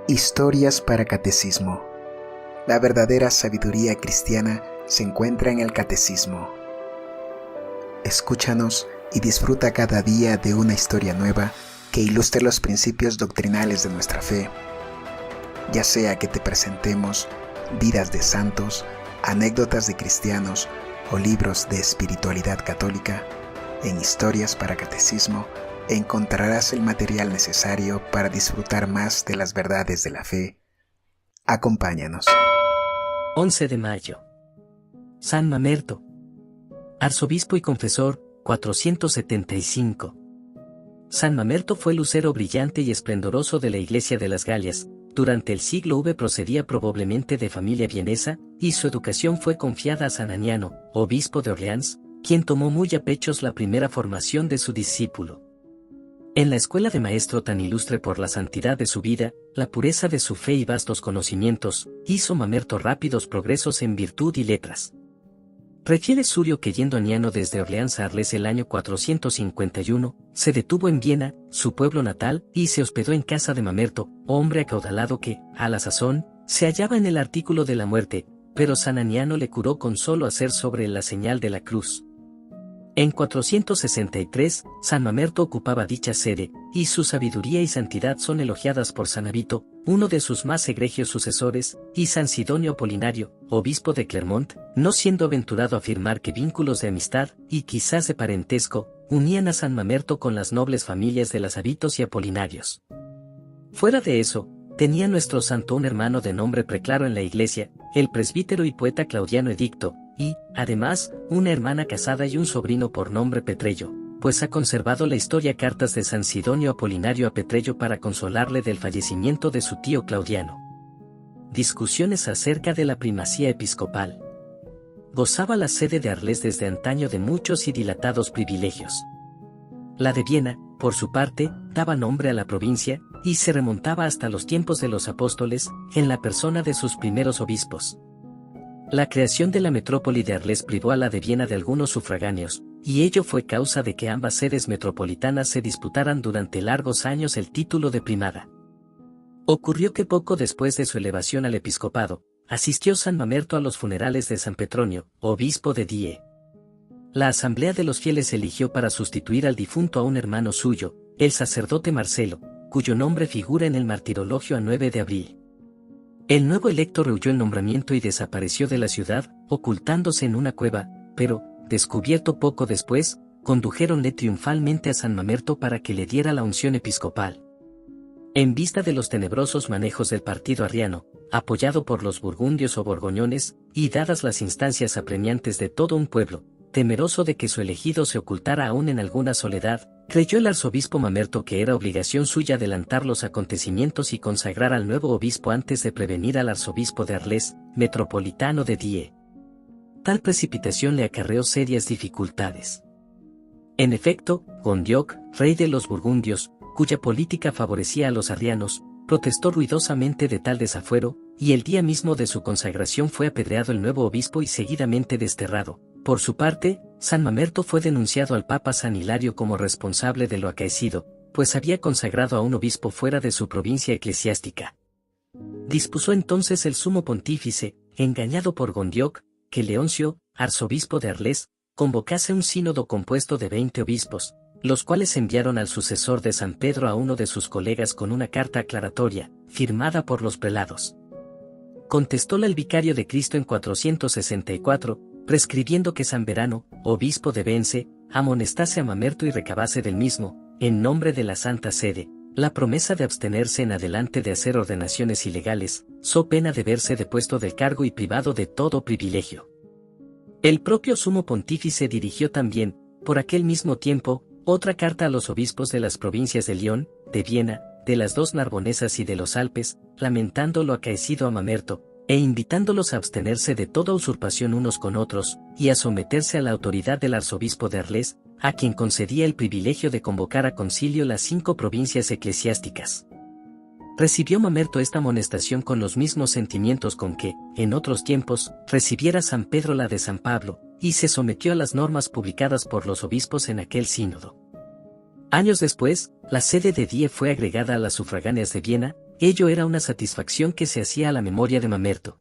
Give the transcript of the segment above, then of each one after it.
Historias para Catecismo. La verdadera sabiduría cristiana se encuentra en el Catecismo. Escúchanos y disfruta cada día de una historia nueva que ilustre los principios doctrinales de nuestra fe. Ya sea que te presentemos vidas de santos, anécdotas de cristianos o libros de espiritualidad católica, en Historias para Catecismo encontrarás el material necesario para disfrutar más de las verdades de la fe. Acompáñanos. 11 de mayo. San Mamerto. Arzobispo y confesor, 475. San Mamerto fue lucero brillante y esplendoroso de la Iglesia de las Galias. Durante el siglo V procedía probablemente de familia vienesa, y su educación fue confiada a San Aniano, obispo de Orleans, quien tomó muy a pechos la primera formación de su discípulo. En la escuela de maestro tan ilustre por la santidad de su vida, la pureza de su fe y vastos conocimientos, hizo Mamerto rápidos progresos en virtud y letras. Refiere Surio que yendo Aniano desde Orleans a Arles el año 451, se detuvo en Viena, su pueblo natal, y se hospedó en casa de Mamerto, hombre acaudalado que, a la sazón, se hallaba en el artículo de la muerte, pero San Aniano le curó con solo hacer sobre él la señal de la cruz. En 463, San Mamerto ocupaba dicha sede, y su sabiduría y santidad son elogiadas por San Avito, uno de sus más egregios sucesores, y San Sidonio Apolinario, obispo de Clermont, no siendo aventurado a afirmar que vínculos de amistad, y quizás de parentesco, unían a San Mamerto con las nobles familias de las Avitos y Apolinarios. Fuera de eso, tenía nuestro santo un hermano de nombre preclaro en la iglesia, el presbítero y poeta Claudiano Edicto, y, además, una hermana casada y un sobrino por nombre Petrello, pues ha conservado la historia cartas de San Sidonio Apolinario a Petrello para consolarle del fallecimiento de su tío Claudiano. Discusiones acerca de la primacía episcopal. Gozaba la sede de Arles desde antaño de muchos y dilatados privilegios. La de Viena, por su parte, daba nombre a la provincia, y se remontaba hasta los tiempos de los apóstoles, en la persona de sus primeros obispos. La creación de la metrópoli de Arles privó a la de Viena de algunos sufragáneos, y ello fue causa de que ambas sedes metropolitanas se disputaran durante largos años el título de primada. Ocurrió que poco después de su elevación al episcopado, asistió San Mamerto a los funerales de San Petronio, obispo de Die. La asamblea de los fieles eligió para sustituir al difunto a un hermano suyo, el sacerdote Marcelo, cuyo nombre figura en el martirologio a 9 de abril. El nuevo electo rehuyó el nombramiento y desapareció de la ciudad, ocultándose en una cueva, pero, descubierto poco después, condujeronle triunfalmente a San Mamerto para que le diera la unción episcopal. En vista de los tenebrosos manejos del partido arriano, apoyado por los burgundios o borgoñones, y dadas las instancias apremiantes de todo un pueblo, temeroso de que su elegido se ocultara aún en alguna soledad, creyó el arzobispo Mamerto que era obligación suya adelantar los acontecimientos y consagrar al nuevo obispo antes de prevenir al arzobispo de Arles, metropolitano de Die. Tal precipitación le acarreó serias dificultades. En efecto, Gondioc, rey de los burgundios, cuya política favorecía a los arrianos, protestó ruidosamente de tal desafuero, y el día mismo de su consagración fue apedreado el nuevo obispo y seguidamente desterrado. Por su parte, San Mamerto fue denunciado al Papa San Hilario como responsable de lo acaecido, pues había consagrado a un obispo fuera de su provincia eclesiástica. Dispuso entonces el sumo pontífice, engañado por Gondioc, que Leoncio, arzobispo de Arles, convocase un sínodo compuesto de 20 obispos, los cuales enviaron al sucesor de San Pedro a uno de sus colegas con una carta aclaratoria, firmada por los prelados. Contestóla el vicario de Cristo en 464, prescribiendo que San Verano, obispo de Vence, amonestase a Mamerto y recabase del mismo, en nombre de la Santa Sede, la promesa de abstenerse en adelante de hacer ordenaciones ilegales, so pena de verse depuesto del cargo y privado de todo privilegio. El propio sumo pontífice dirigió también, por aquel mismo tiempo, otra carta a los obispos de las provincias de León, de Viena, de las dos Narbonesas y de los Alpes, lamentando lo acaecido a Mamerto, e invitándolos a abstenerse de toda usurpación unos con otros, y a someterse a la autoridad del arzobispo de Arles, a quien concedía el privilegio de convocar a concilio las 5 provincias eclesiásticas. Recibió Mamerto esta amonestación con los mismos sentimientos con que, en otros tiempos, recibiera San Pedro la de San Pablo, y se sometió a las normas publicadas por los obispos en aquel sínodo. Años después, la sede de Die fue agregada a las sufragáneas de Viena, ello era una satisfacción que se hacía a la memoria de Mamerto.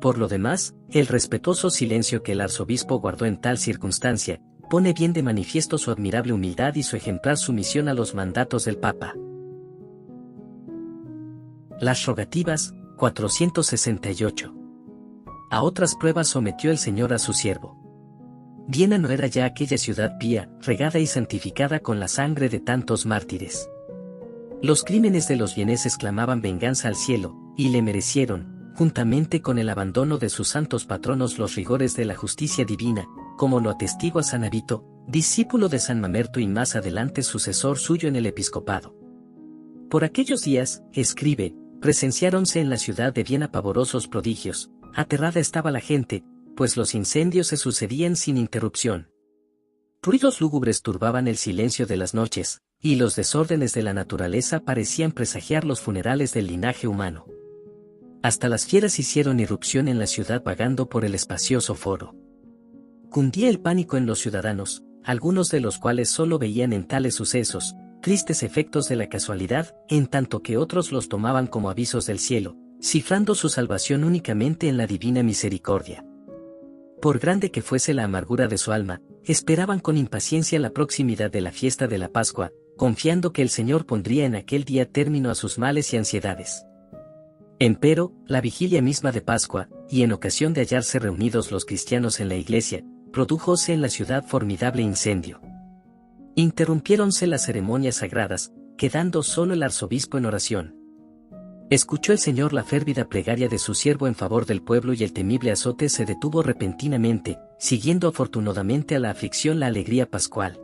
Por lo demás, el respetuoso silencio que el arzobispo guardó en tal circunstancia, pone bien de manifiesto su admirable humildad y su ejemplar sumisión a los mandatos del Papa. Las rogativas, 468. A otras pruebas sometió el Señor a su siervo. Viena no era ya aquella ciudad pía, regada y santificada con la sangre de tantos mártires. Los crímenes de los vieneses clamaban venganza al cielo, y le merecieron, juntamente con el abandono de sus santos patronos, los rigores de la justicia divina, como lo atestigua San Avito, discípulo de San Mamerto y más adelante sucesor suyo en el episcopado. Por aquellos días, escribe, presenciáronse en la ciudad de Viena pavorosos prodigios, aterrada estaba la gente, pues los incendios se sucedían sin interrupción. Ruidos lúgubres turbaban el silencio de las noches, y los desórdenes de la naturaleza parecían presagiar los funerales del linaje humano. Hasta las fieras hicieron irrupción en la ciudad vagando por el espacioso foro. Cundía el pánico en los ciudadanos, algunos de los cuales solo veían en tales sucesos tristes efectos de la casualidad, en tanto que otros los tomaban como avisos del cielo, cifrando su salvación únicamente en la divina misericordia. Por grande que fuese la amargura de su alma, esperaban con impaciencia la proximidad de la fiesta de la Pascua, confiando que el Señor pondría en aquel día término a sus males y ansiedades. Empero, la vigilia misma de Pascua, y en ocasión de hallarse reunidos los cristianos en la iglesia, prodújose en la ciudad formidable incendio. Interrumpiéronse las ceremonias sagradas, quedando solo el arzobispo en oración. Escuchó el Señor la férvida plegaria de su siervo en favor del pueblo y el temible azote se detuvo repentinamente, siguiendo afortunadamente a la aflicción la alegría pascual.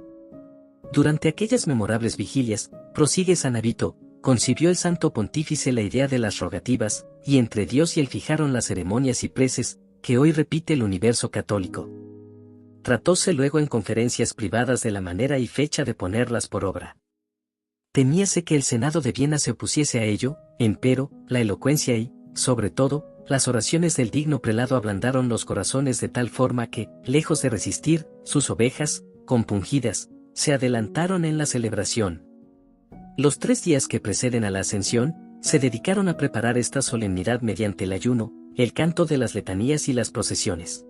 Durante aquellas memorables vigilias, prosigue San Avito, concibió el santo pontífice la idea de las rogativas, y entre Dios y él fijaron las ceremonias y preces, que hoy repite el universo católico. Tratóse luego en conferencias privadas de la manera y fecha de ponerlas por obra. Temíase que el Senado de Viena se opusiese a ello, empero, la elocuencia y, sobre todo, las oraciones del digno prelado ablandaron los corazones de tal forma que, lejos de resistir, sus ovejas, compungidas, se adelantaron en la celebración. Los 3 días que preceden a la Ascensión, se dedicaron a preparar esta solemnidad mediante el ayuno, el canto de las letanías y las procesiones.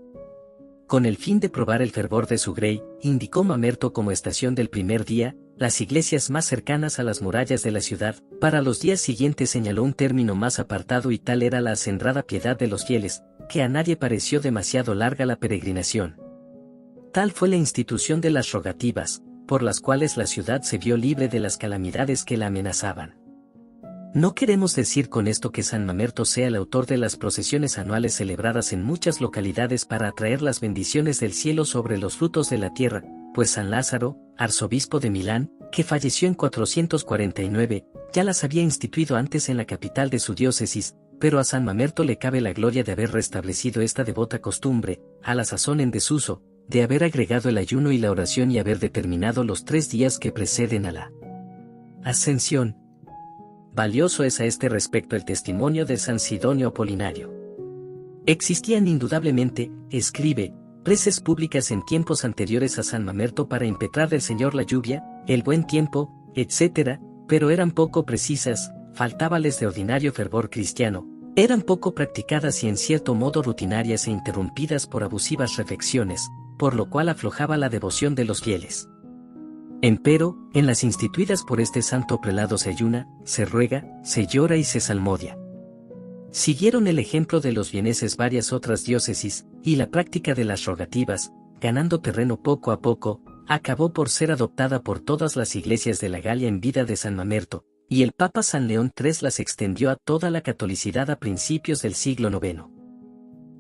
Con el fin de probar el fervor de su grey, indicó Mamerto como estación del primer día, las iglesias más cercanas a las murallas de la ciudad, para los días siguientes señaló un término más apartado y tal era la acendrada piedad de los fieles, que a nadie pareció demasiado larga la peregrinación. Tal fue la institución de las rogativas, por las cuales la ciudad se vio libre de las calamidades que la amenazaban. No queremos decir con esto que San Mamerto sea el autor de las procesiones anuales celebradas en muchas localidades para atraer las bendiciones del cielo sobre los frutos de la tierra, pues San Lázaro, arzobispo de Milán, que falleció en 449, ya las había instituido antes en la capital de su diócesis, pero a San Mamerto le cabe la gloria de haber restablecido esta devota costumbre, a la sazón en desuso, de haber agregado el ayuno y la oración y haber determinado los 3 días que preceden a la Ascensión. Valioso es a este respecto el testimonio de San Sidonio Apolinario. Existían indudablemente, escribe, preces públicas en tiempos anteriores a San Mamerto para impetrar del Señor la lluvia, el buen tiempo, etc., pero eran poco precisas, faltábales de ordinario fervor cristiano, eran poco practicadas y en cierto modo rutinarias e interrumpidas por abusivas reflexiones, por lo cual aflojaba la devoción de los fieles. Empero, en las instituidas por este santo prelado se ayuna, se ruega, se llora y se salmodia. Siguieron el ejemplo de los vieneses varias otras diócesis, y la práctica de las rogativas, ganando terreno poco a poco, acabó por ser adoptada por todas las iglesias de la Galia en vida de San Mamerto, y el Papa San León III las extendió a toda la catolicidad a principios del siglo IX.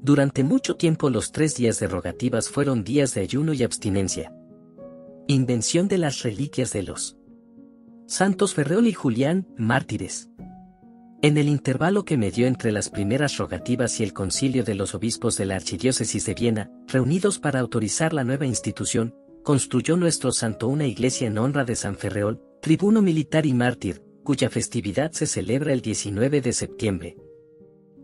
Durante mucho tiempo los 3 días de rogativas fueron días de ayuno y abstinencia. Invención de las reliquias de los santos Ferreol y Julián, mártires. En el intervalo que medió entre las primeras rogativas y el concilio de los obispos de la archidiócesis de Viena, reunidos para autorizar la nueva institución, construyó nuestro santo una iglesia en honra de San Ferreol, tribuno militar y mártir, cuya festividad se celebra el 19 de septiembre.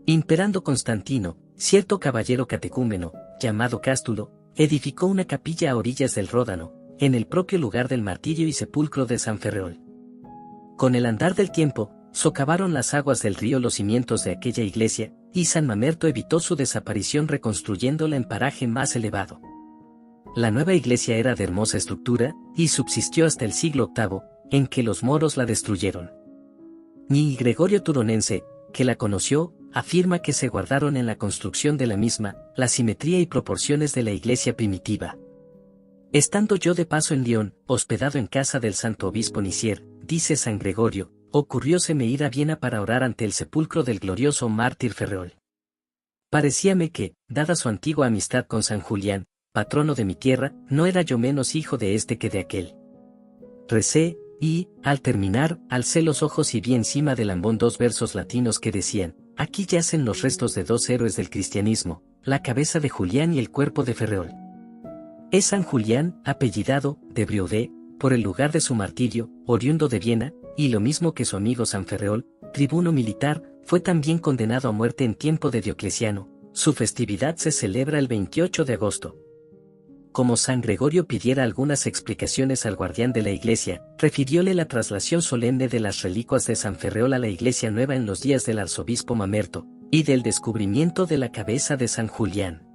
Imperando Constantino, cierto caballero catecúmeno, llamado Cástulo, edificó una capilla a orillas del Ródano, en el propio lugar del martirio y sepulcro de San Ferreol. Con el andar del tiempo, socavaron las aguas del río los cimientos de aquella iglesia, y San Mamerto evitó su desaparición reconstruyéndola en paraje más elevado. La nueva iglesia era de hermosa estructura, y subsistió hasta el siglo VIII, en que los moros la destruyeron. Ni Gregorio Turonense, que la conoció, afirma que se guardaron en la construcción de la misma, la simetría y proporciones de la iglesia primitiva. Estando yo de paso en Lyon, hospedado en casa del santo obispo Nicier, dice San Gregorio, ocurrióseme ir a Viena para orar ante el sepulcro del glorioso mártir Ferreol. Parecíame que, dada su antigua amistad con San Julián, patrono de mi tierra, no era yo menos hijo de este que de aquel. Recé, y, al terminar, alcé los ojos y vi encima del ambón 2 versos latinos que decían: aquí yacen los restos de 2 héroes del cristianismo, la cabeza de Julián y el cuerpo de Ferreol. Es San Julián, apellidado, de Brioude, por el lugar de su martirio, oriundo de Viena, y lo mismo que su amigo San Ferreol, tribuno militar, fue también condenado a muerte en tiempo de Diocleciano. Su festividad se celebra el 28 de agosto. Como San Gregorio pidiera algunas explicaciones al guardián de la iglesia, refirióle la traslación solemne de las reliquias de San Ferreol a la iglesia nueva en los días del arzobispo Mamerto, y del descubrimiento de la cabeza de San Julián.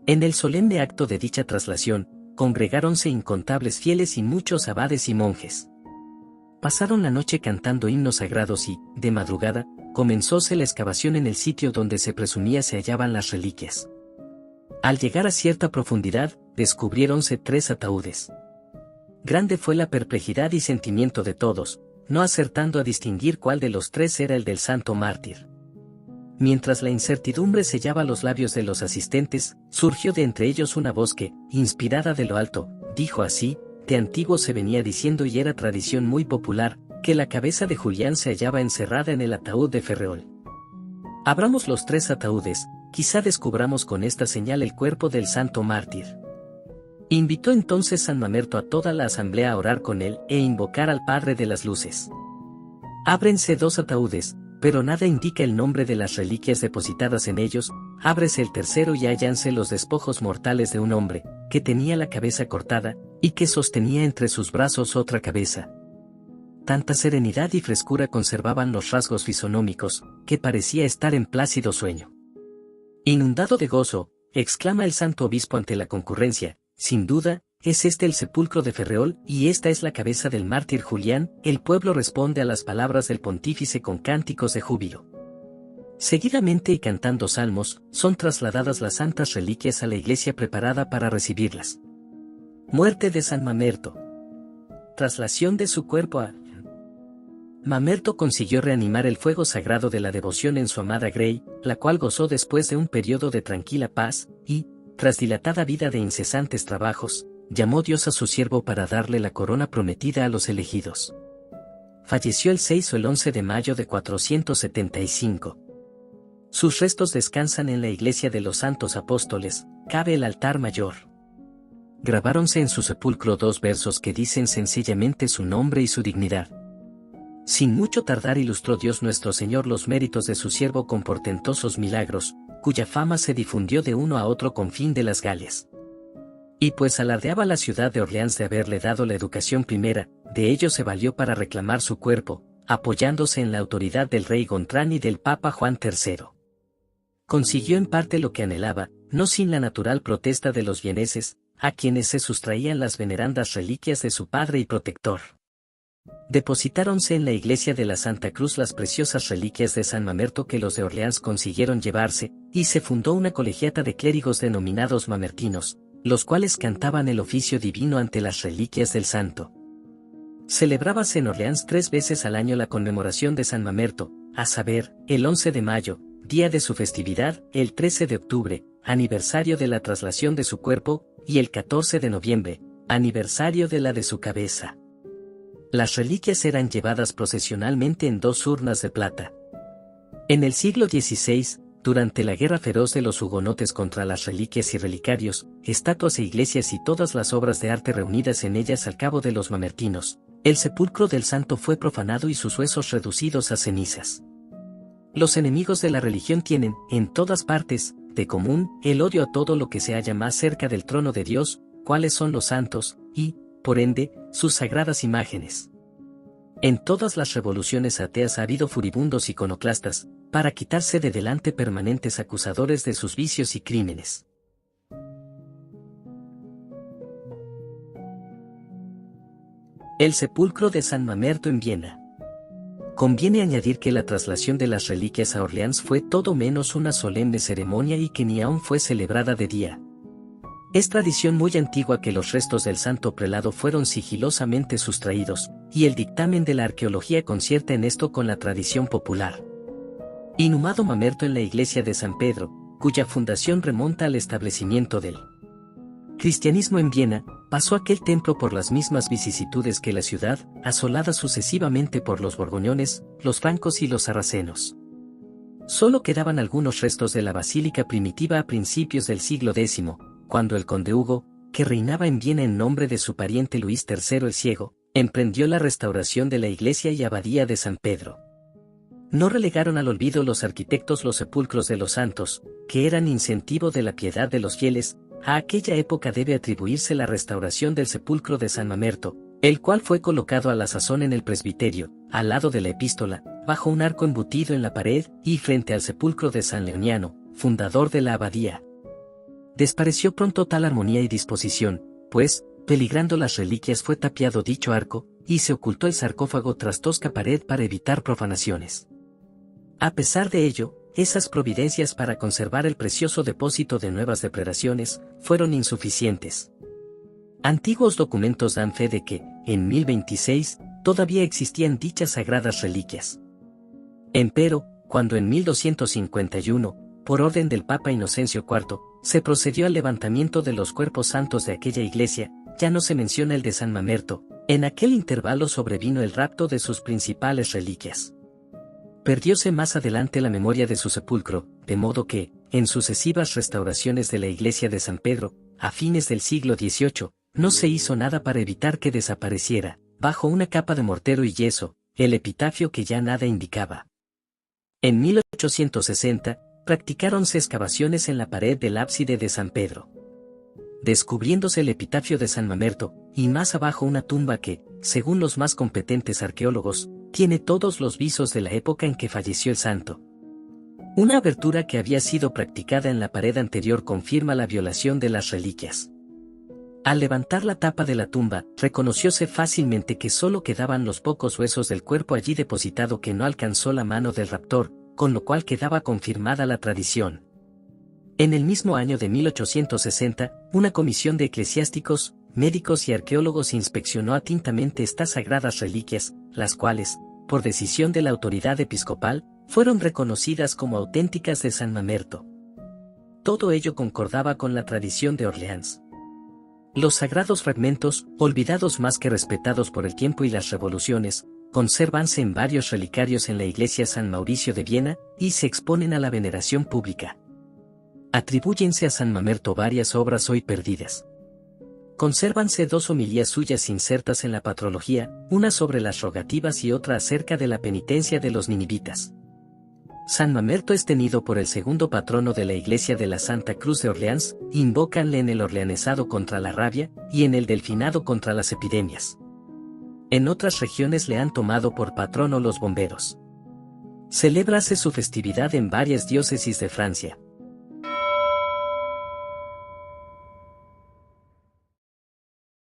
En el solemne acto de dicha traslación, congregáronse incontables fieles y muchos abades y monjes. Pasaron la noche cantando himnos sagrados y, de madrugada, comenzóse la excavación en el sitio donde se presumía se hallaban las reliquias. Al llegar a cierta profundidad, descubriéronse 3 ataúdes. Grande fue la perplejidad y sentimiento de todos, no acertando a distinguir cuál de los 3 era el del santo mártir. Mientras la incertidumbre sellaba los labios de los asistentes, surgió de entre ellos una voz que, inspirada de lo alto, dijo así: de antiguo se venía diciendo y era tradición muy popular, que la cabeza de Julián se hallaba encerrada en el ataúd de Ferreol. Abramos los 3 ataúdes, quizá descubramos con esta señal el cuerpo del santo mártir. Invitó entonces San Mamerto a toda la asamblea a orar con él e invocar al Padre de las Luces. Ábrense 2 ataúdes, pero nada indica el nombre de las reliquias depositadas en ellos. Ábrese el tercero y hállanse los despojos mortales de un hombre, que tenía la cabeza cortada, y que sostenía entre sus brazos otra cabeza. Tanta serenidad y frescura conservaban los rasgos fisonómicos, que parecía estar en plácido sueño. Inundado de gozo, exclama el santo obispo ante la concurrencia: sin duda, es este el sepulcro de Ferreol, y esta es la cabeza del mártir Julián. El pueblo responde a las palabras del pontífice con cánticos de júbilo. Seguidamente y cantando salmos, son trasladadas las santas reliquias a la iglesia preparada para recibirlas. Muerte de San Mamerto. Traslación de su cuerpo a... Mamerto consiguió reanimar el fuego sagrado de la devoción en su amada Grey, la cual gozó después de un periodo de tranquila paz, y, tras dilatada vida de incesantes trabajos, llamó Dios a su siervo para darle la corona prometida a los elegidos. Falleció el 6 o el 11 de mayo de 475. Sus restos descansan en la iglesia de los Santos Apóstoles, cabe el altar mayor. Grabáronse en su sepulcro 2 versos que dicen sencillamente su nombre y su dignidad. Sin mucho tardar ilustró Dios nuestro Señor los méritos de su siervo con portentosos milagros, cuya fama se difundió de uno a otro confín de las Galias. Y pues alardeaba la ciudad de Orleans de haberle dado la educación primera, de ello se valió para reclamar su cuerpo, apoyándose en la autoridad del rey Gontrán y del Papa Juan III. Consiguió en parte lo que anhelaba, no sin la natural protesta de los vieneses, a quienes se sustraían las venerandas reliquias de su padre y protector. Depositáronse en la iglesia de la Santa Cruz las preciosas reliquias de San Mamerto que los de Orleans consiguieron llevarse, y se fundó una colegiata de clérigos denominados mamertinos, los cuales cantaban el oficio divino ante las reliquias del santo. Celebrábase en Orleans 3 veces al año la conmemoración de San Mamerto, a saber, el 11 de mayo, día de su festividad, el 13 de octubre, aniversario de la traslación de su cuerpo, y el 14 de noviembre, aniversario de la de su cabeza. Las reliquias eran llevadas procesionalmente en 2 urnas de plata. En el siglo XVI, durante la guerra feroz de los hugonotes contra las reliquias y relicarios, estatuas e iglesias y todas las obras de arte reunidas en ellas al cabo de los mamertinos, el sepulcro del santo fue profanado y sus huesos reducidos a cenizas. Los enemigos de la religión tienen, en todas partes, de común, el odio a todo lo que se halla más cerca del trono de Dios, cuáles son los santos, y, por ende, sus sagradas imágenes. En todas las revoluciones ateas ha habido furibundos iconoclastas, para quitarse de delante permanentes acusadores de sus vicios y crímenes. El sepulcro de San Mamerto en Viena. Conviene añadir que la traslación de las reliquias a Orleans fue todo menos una solemne ceremonia y que ni aún fue celebrada de día. Es tradición muy antigua que los restos del santo prelado fueron sigilosamente sustraídos, y el dictamen de la arqueología concierta en esto con la tradición popular. Inhumado Mamerto en la iglesia de San Pedro, cuya fundación remonta al establecimiento del cristianismo en Viena, pasó aquel templo por las mismas vicisitudes que la ciudad, asolada sucesivamente por los borgoñones, los francos y los sarracenos. Solo quedaban algunos restos de la basílica primitiva a principios del siglo X, cuando el conde Hugo, que reinaba en Viena en nombre de su pariente Luis III el Ciego, emprendió la restauración de la iglesia y abadía de San Pedro. No relegaron al olvido los arquitectos los sepulcros de los santos, que eran incentivo de la piedad de los fieles. A aquella época debe atribuirse la restauración del sepulcro de San Mamerto, el cual fue colocado a la sazón en el presbiterio, al lado de la epístola, bajo un arco embutido en la pared y frente al sepulcro de San Leoniano, fundador de la abadía. Despareció pronto tal armonía y disposición, pues, peligrando las reliquias fue tapiado dicho arco, y se ocultó el sarcófago tras tosca pared para evitar profanaciones. A pesar de ello, esas providencias para conservar el precioso depósito de nuevas depredaciones fueron insuficientes. Antiguos documentos dan fe de que, en 1026, todavía existían dichas sagradas reliquias. Empero, cuando en 1251, por orden del Papa Inocencio IV, se procedió al levantamiento de los cuerpos santos de aquella iglesia, ya no se menciona el de San Mamerto. En aquel intervalo sobrevino el rapto de sus principales reliquias. Perdióse más adelante la memoria de su sepulcro, de modo que, en sucesivas restauraciones de la iglesia de San Pedro, a fines del siglo XVIII, no se hizo nada para evitar que desapareciera, bajo una capa de mortero y yeso, el epitafio que ya nada indicaba. En 1860, practicáronse excavaciones en la pared del ábside de San Pedro, descubriéndose el epitafio de San Mamerto, y más abajo una tumba que, según los más competentes arqueólogos, tiene todos los visos de la época en que falleció el santo. Una abertura que había sido practicada en la pared anterior confirma la violación de las reliquias. Al levantar la tapa de la tumba, reconocióse fácilmente que solo quedaban los pocos huesos del cuerpo allí depositado que no alcanzó la mano del raptor, con lo cual quedaba confirmada la tradición. En el mismo año de 1860, una comisión de eclesiásticos, médicos y arqueólogos inspeccionó atentamente estas sagradas reliquias, las cuales, por decisión de la autoridad episcopal, fueron reconocidas como auténticas de San Mamerto. Todo ello concordaba con la tradición de Orleans. Los sagrados fragmentos, olvidados más que respetados por el tiempo y las revoluciones, consérvanse en varios relicarios en la iglesia San Mauricio de Viena, y se exponen a la veneración pública. Atribúyense a San Mamerto varias obras hoy perdidas. Consérvanse 2 homilías suyas insertas en la patrología, una sobre las rogativas y otra acerca de la penitencia de los ninivitas. San Mamerto es tenido por el segundo patrono de la iglesia de la Santa Cruz de Orleans, invócanle en el orleanesado contra la rabia, y en el delfinado contra las epidemias. En otras regiones le han tomado por patrono los bomberos. Celébrase su festividad en varias diócesis de Francia.